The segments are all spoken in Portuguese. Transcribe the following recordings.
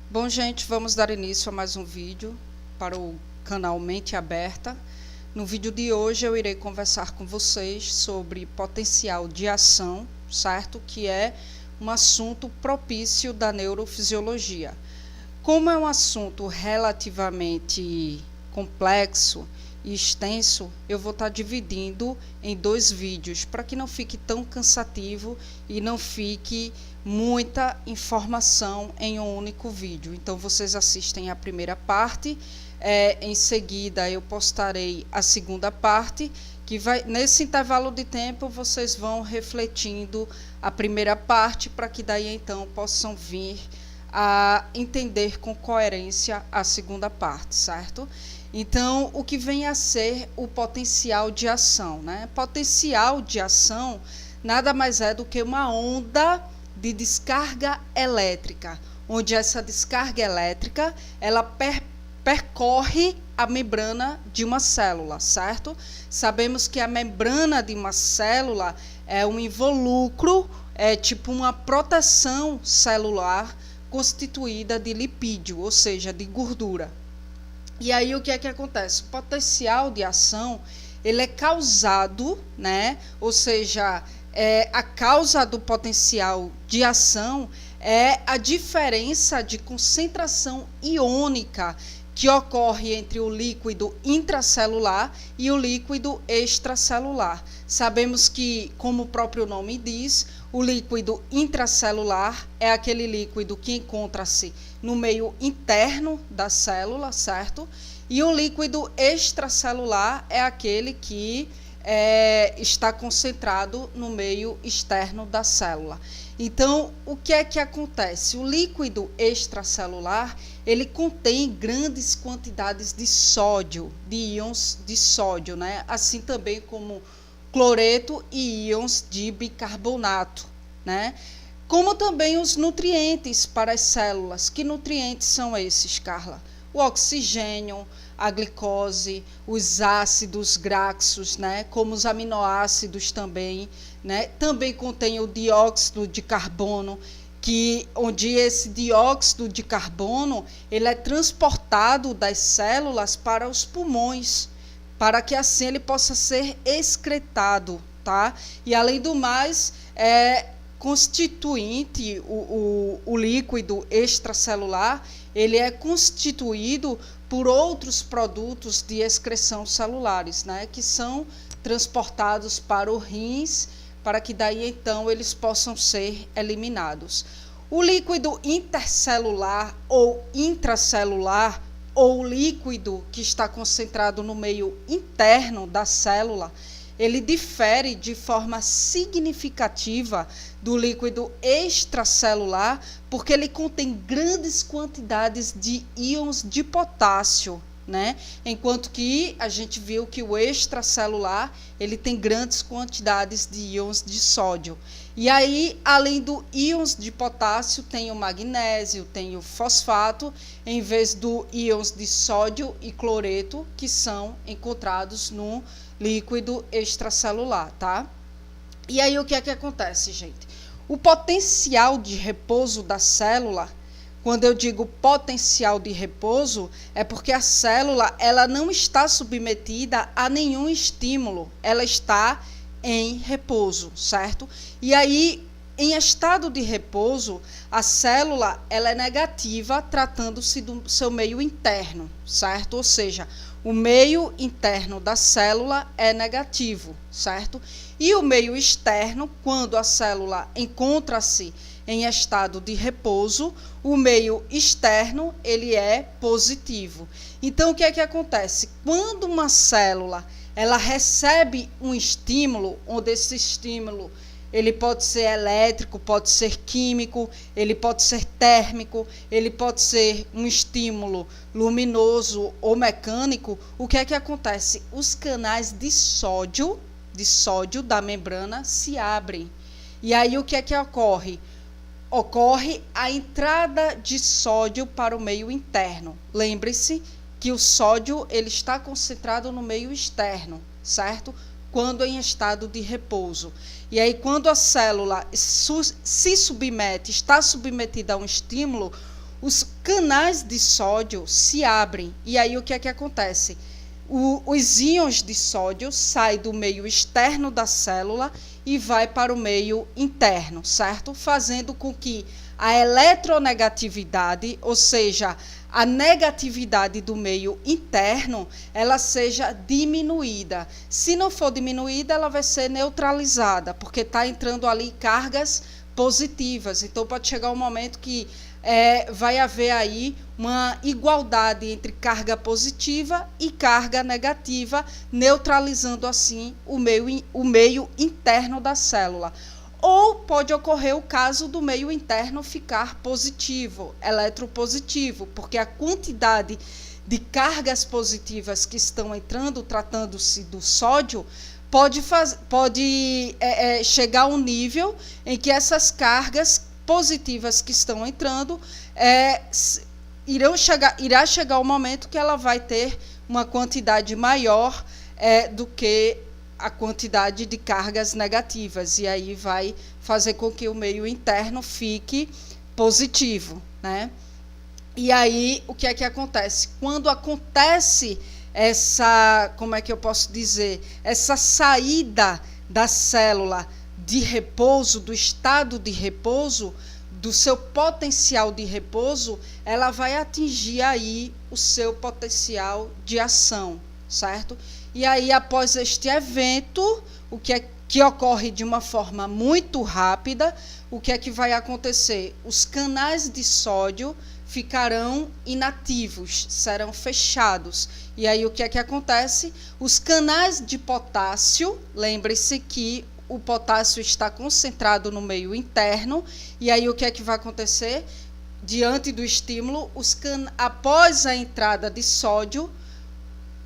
Bom, gente, vamos dar início a mais um vídeo para o canal Mente Aberta. No vídeo de hoje eu irei conversar com vocês sobre potencial de ação, certo? Que é um assunto propício da neurofisiologia. Como é um assunto relativamente complexo e extenso, eu vou estar dividindo em dois vídeos para que não fique tão cansativo e não fique muita informação em um único vídeo. Então vocês assistem a primeira parte, em seguida eu postarei a segunda parte, que vai, nesse intervalo de tempo vocês vão refletindo a primeira parte para que daí então possam vir a entender com coerência a segunda parte, certo? Então, o que vem a ser o potencial de ação, né? Potencial de ação nada mais é do que uma onda de descarga elétrica, onde essa descarga elétrica ela percorre a membrana de uma célula, certo? Sabemos que a membrana de uma célula é um involucro, é tipo uma proteção celular constituída de lipídio, ou seja, de gordura. E aí o que é que acontece? O potencial de ação, ele é causado, né? Ou seja, a causa do potencial de ação é a diferença de concentração iônica que ocorre entre o líquido intracelular e o líquido extracelular. Sabemos que, como o próprio nome diz, o líquido intracelular é aquele líquido que encontra-se no meio interno da célula, certo? E o líquido extracelular é aquele que está concentrado no meio externo da célula. Então, o que é que acontece? O líquido extracelular, ele contém grandes quantidades de sódio, de íons de sódio, né? Assim também como cloreto e íons de bicarbonato, né? Como também os nutrientes para as células. Que nutrientes são esses, Carla? O oxigênio, a glicose, os ácidos graxos, né? Como os aminoácidos também, né? Também contém o dióxido de carbono, onde esse dióxido de carbono ele é transportado das células para os pulmões, para que assim ele possa ser excretado, tá? E além do mais, constituinte, o líquido extracelular, ele é constituído por outros produtos de excreção celulares, né, que são transportados para o rins, para que daí então eles possam ser eliminados. O líquido intercelular ou intracelular, ou líquido que está concentrado no meio interno da célula, ele difere de forma significativa do líquido extracelular, porque ele contém grandes quantidades de íons de potássio, né? Enquanto que a gente viu que o extracelular, ele tem grandes quantidades de íons de sódio. E aí, além do íons de potássio, tem o magnésio, tem o fosfato, em vez do íons de sódio e cloreto, que são encontrados no líquido extracelular, tá? E aí o que é que acontece, gente? O potencial de repouso da célula, quando eu digo potencial de repouso, é porque a célula ela não está submetida a nenhum estímulo, ela está em repouso, certo? E aí, em estado de repouso, a célula ela é negativa, tratando-se do seu meio interno, certo? Ou seja, o meio interno da célula é negativo, certo? E o meio externo, quando a célula encontra-se em estado de repouso, o meio externo ele é positivo. Então, o que é que acontece? Quando uma célula ela recebe um estímulo, onde esse estímulo ele pode ser elétrico, pode ser químico, ele pode ser térmico, ele pode ser um estímulo luminoso ou mecânico, o que é que acontece? Os canais de sódio da membrana se abrem. E aí o que é que ocorre? Ocorre a entrada de sódio para o meio interno. Lembre-se que o sódio ele está concentrado no meio externo, certo? Quando em estado de repouso. E aí, quando a célula se submete, está submetida a um estímulo, os canais de sódio se abrem. E aí o que é que acontece? Os íons de sódio saem do meio externo da célula e vai para o meio interno, certo? Fazendo com que a eletronegatividade, ou seja, a negatividade do meio interno, ela seja diminuída. Se não for diminuída, ela vai ser neutralizada, porque está entrando ali cargas positivas. Então, pode chegar um momento que vai haver aí uma igualdade entre carga positiva e carga negativa, neutralizando assim o meio interno da célula. Ou pode ocorrer o caso do meio interno ficar positivo, eletropositivo, porque a quantidade de cargas positivas que estão entrando, tratando-se do sódio, pode chegar a um nível em que essas cargas positivas que estão entrando, irá chegar o momento que ela vai ter uma quantidade maior do que a quantidade de cargas negativas, e aí vai fazer com que o meio interno fique positivo, né? E aí, o que é que acontece? Quando acontece essa, como é que eu posso dizer, essa saída da célula de repouso, do estado de repouso, do seu potencial de repouso, ela vai atingir aí o seu potencial de ação, certo? E aí, após este evento, o que ocorre de uma forma muito rápida, o que é que vai acontecer? Os canais de sódio ficarão inativos, serão fechados. E aí, o que é que acontece? Os canais de potássio, lembre-se que o potássio está concentrado no meio interno, e aí o que é que vai acontecer? Diante do estímulo, após a entrada de sódio,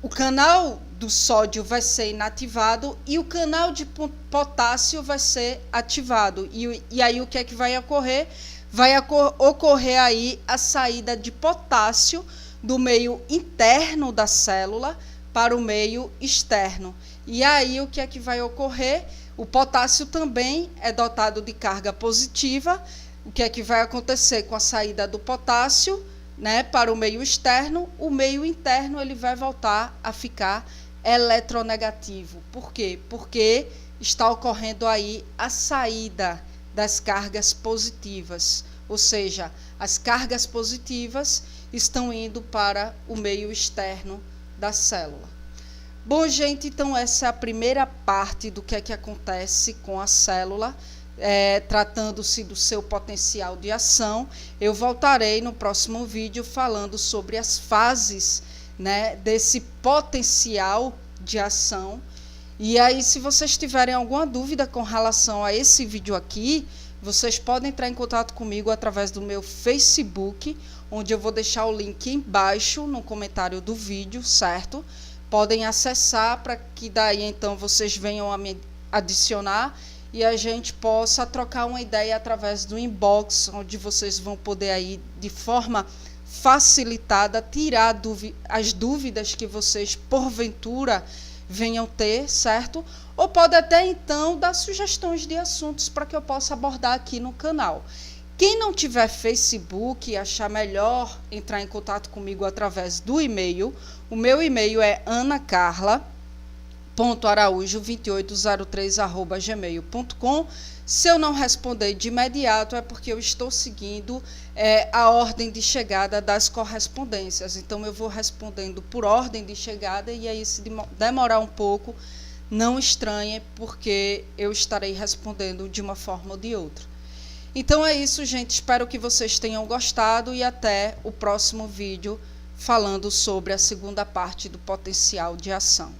o canal do sódio vai ser inativado e o canal de potássio vai ser ativado. E aí o que é que vai ocorrer? Vai ocorrer aí a saída de potássio do meio interno da célula para o meio externo. E aí o que é que vai ocorrer? O potássio também é dotado de carga positiva. O que é que vai acontecer com a saída do potássio, né, para o meio externo? O meio interno ele vai voltar a ficar eletronegativo. Por quê? Porque está ocorrendo aí a saída das cargas positivas, ou seja, as cargas positivas estão indo para o meio externo da célula. Bom, gente, então essa é a primeira parte do que é que acontece com a célula, tratando-se do seu potencial de ação. Eu voltarei no próximo vídeo falando sobre as fases, né, desse potencial de ação. E aí, se vocês tiverem alguma dúvida com relação a esse vídeo aqui, vocês podem entrar em contato comigo através do meu Facebook, onde eu vou deixar o link embaixo no comentário do vídeo, certo? Podem acessar para que daí então vocês venham a me adicionar e a gente possa trocar uma ideia através do inbox, onde vocês vão poder aí de forma facilitada tirar as dúvidas que vocês porventura venham ter, certo? Ou pode até então dar sugestões de assuntos para que eu possa abordar aqui no canal. Quem não tiver Facebook e achar melhor entrar em contato comigo através do e-mail, o meu e-mail é anacarla.araújo2803@gmail.com. Se eu não responder de imediato é porque eu estou seguindo a ordem de chegada das correspondências. Então eu vou respondendo por ordem de chegada e aí se demorar um pouco, não estranhe, porque eu estarei respondendo de uma forma ou de outra. Então é isso, gente. Espero que vocês tenham gostado e até o próximo vídeo falando sobre a segunda parte do potencial de ação.